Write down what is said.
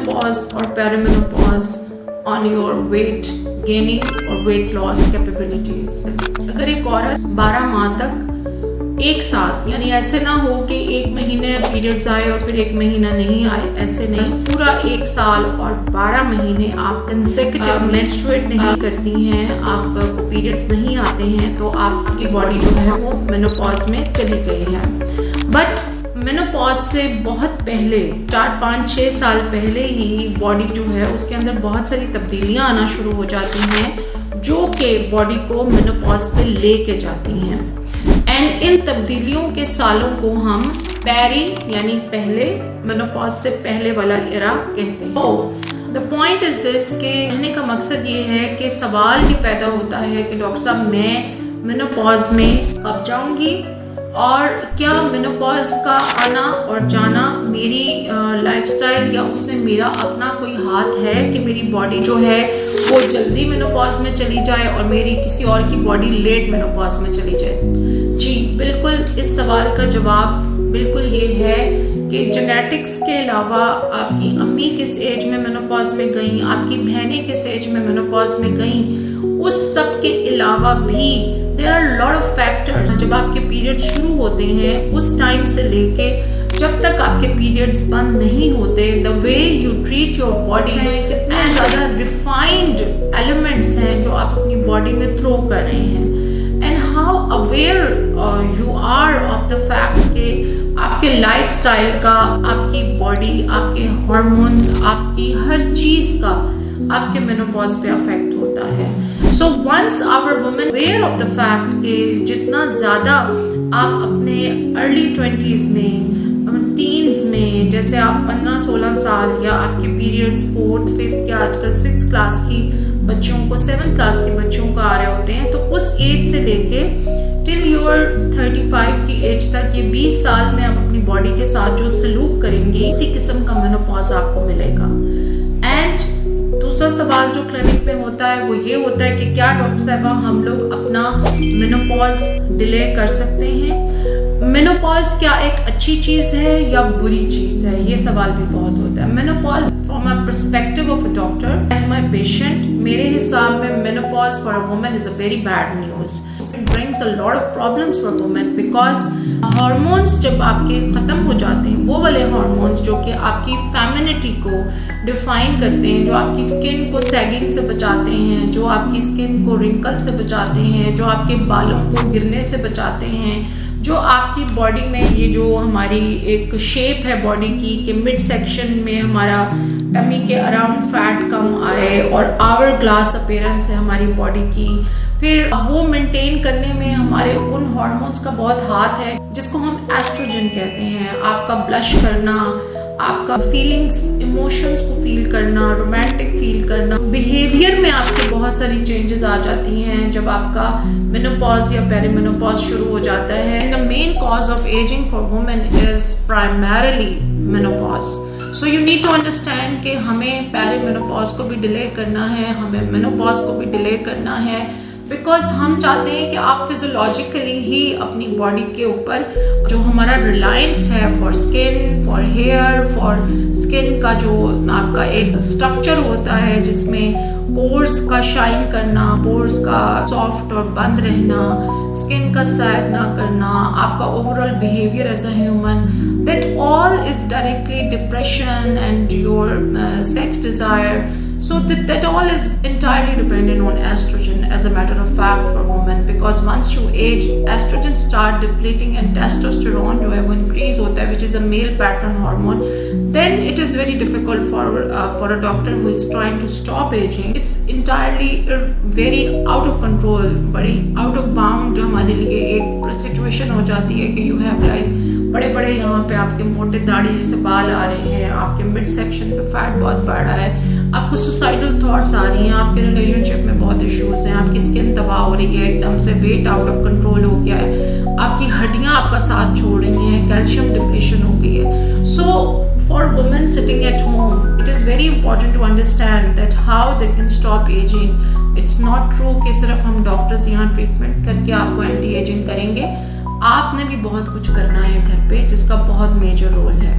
Menopause और perimenopause on your weight gaining और weight loss capabilities. अगर एक औरत 12 माह तक एक साथ, यानी ऐसे ना हो कि 1 महीने पीरियड्स आए और फिर 1 महीना नहीं आए, ऐसे नहीं, पूरा 1 साल और 12 महीने आप कंसेक्यूटिव मेंस्ट्रुएट नहीं करती हैं, आपको पीरियड्स नहीं आते हैं, तो आपकी बॉडी जो है वो मेनोपॉज में चली गई है। बट मेनोपॉज से बहुत पहले 4, 5, 6 साल पहले ही बॉडी जो है उसके अंदर बहुत सारी तब्दीलियां आना शुरू हो जाती हैं जो कि बॉडी को मेनोपॉज पे लेके जाती हैं। एंड इन तब्दीलियों के सालों को हम पेरी यानी पहले, मेनोपॉज से पहले वाला एरा कहते हैं। द पॉइंट इज दिस के कहने का मकसद ये है कि सवाल ये पैदा होता है कि डॉक्टर साहब मैं मेनोपॉज में कब जाऊंगी और क्या मेनोपॉज का आना और जाना मेरी लाइफस्टाइल या उसमें मेरा अपना कोई हाथ है कि मेरी बॉडी जो है वो जल्दी मेनोपॉज में चली जाए और मेरी किसी और की बॉडी लेट मेनोपॉज में चली जाए। जी बिल्कुल, इस सवाल का जवाब बिल्कुल ये है कि जेनेटिक्स के अलावा आपकी अम्मी किस एज में मेनोपॉज में गई, आपकी बहनें किस एज में मेनोपॉज में गई, उस सब के अलावा भी there are lot of factors. जब आपके पीरियड शुरू होते हैं उस टाइम से लेके जब तक आपके पीरियड्स बंद नहीं होते, the way you treat your body, कितने ज्यादा रिफाइंड एलिमेंट्स हैं जो आप अपनी बॉडी में थ्रो कर रहे हैं, and how aware you are of the fact कि आपके लाइफस्टाइल का, आपकी बॉडी, आपके हार्मोन्स, आपकी हर चीज का आपके मेनोपॉज पे अफेक्ट होता है। So once our women aware of the fact कि जितना ज्यादा आप अपने अर्ली 20s में, टीन्स में, जैसे आप 15-16 साल या आपके पीरियड्स 4th, 5th या आजकल 6th क्लास की बच्चों को, 7th क्लास के बच्चों को आ रहे होते हैं, तो उस एज से लेके टिल यूर 35 की एज तक ये 20 साल में आप अपनी बॉडी के साथ जो सलूक करेंगे इसी किस्म का मेनोपॉज आपको मिलेगा। एंड दूसरा सवाल जो क्लिनिक में होता है वो ये होता है कि क्या डॉक्टर साहबा हम लोग अपना मेनोपॉज डिले कर सकते हैं? मेनोपॉज क्या एक अच्छी चीज है या बुरी चीज है? ये सवाल भी बहुत होता है। Menopause from a perspective of a doctor as my patient, मेरे हिसाब में menopause for a woman is a very bad news. It brings a lot of problems for women because hormones जब आपके खत्म हो जाते हैं, वो वाले हार्मोन्स जो कि आपकी फेमिनिटी को डिफाइन करते हैं, जो आपकी स्किन को सैगिंग से बचाते हैं, जो आपकी स्किन को रिंकल से बचाते हैं, जो आपके बालों को गिरने से बचाते हैं, जो आपकी बॉडी में ये जो हमारी एक शेप है बॉडी की कि मिड सेक्शन में हमारा टमी के अराउंड फैट कम आए और आवर ग्लास अपीयरेंस है हमारी बॉडी की, फिर वो मेंटेन करने में हमारे उन हार्मोन्स का बहुत हाथ है जिसको हम एस्ट्रोजन कहते हैं। आपका ब्लश करना, आपका फीलिंग्स, इमोशंस को फील करना, रोमांटिक फील करना, बिहेवियर में आपके बहुत सारी चेंजेस आ जाती हैं जब आपका मेनोपॉज या पेरीमेनोपॉज शुरू हो जाता है। And the main cause of ageing for women is primarily menopause. So you need to understand कि हमें पेरीमेनोपॉज को भी डिले करना है, हमें मेनोपॉज को भी डिले करना है, बिकॉज हम चाहते हैं कि आप फिजियोलॉजिकली ही अपनी बॉडी के ऊपर जो हमारा रिलायंस है for skin, for hair, for skin का जो आपका एक स्ट्रक्चर होता है जिसमें पोर्स का शाइन करना, पोर्स का सॉफ्ट और बंद रहना, स्किन का सैग ना करना, आपका overall behaviour as a human, that all is directly depression and your sex desire. So that all is entirely dependent on estrogen as a matter of fact for women, because once you age estrogen start depleting and testosterone जो है वो increase होता है, which is a male pattern hormone, then it is very difficult for a doctor who is trying to stop aging. It's entirely very out of control, बड़ी out of bound हमारे लिए एक situation हो जाती है कि you have like बड़े बड़े यहाँ पे आपके मोटे दाढ़ी जैसे बाल आ रहे हैं, आपके मिड सेक्शन पे फैट बहुत बढ़ा है, आपको सुसाइडल थॉट्स आ रही हैं, आपके रिलेशनशिप में बहुत इश्यूज हैं, आपकी स्किन तबाह हो रही है, एकदम से वेट आउट ऑफ कंट्रोल हो गया है, आपकी हड्डियां आपका साथ छोड़ रही हैं, कैल्शियम डिप्लीशन हो गई है. सो for women sitting at home, it is very important to understand that how they can stop aging. It's not true कि सिर्फ हम डॉक्टर्स यहाँ ट्रीटमेंट करके आपको एंटी एजिंग करेंगे. आपने भी बहुत कुछ करना है घर पे जिसका बहुत मेजर रोल है.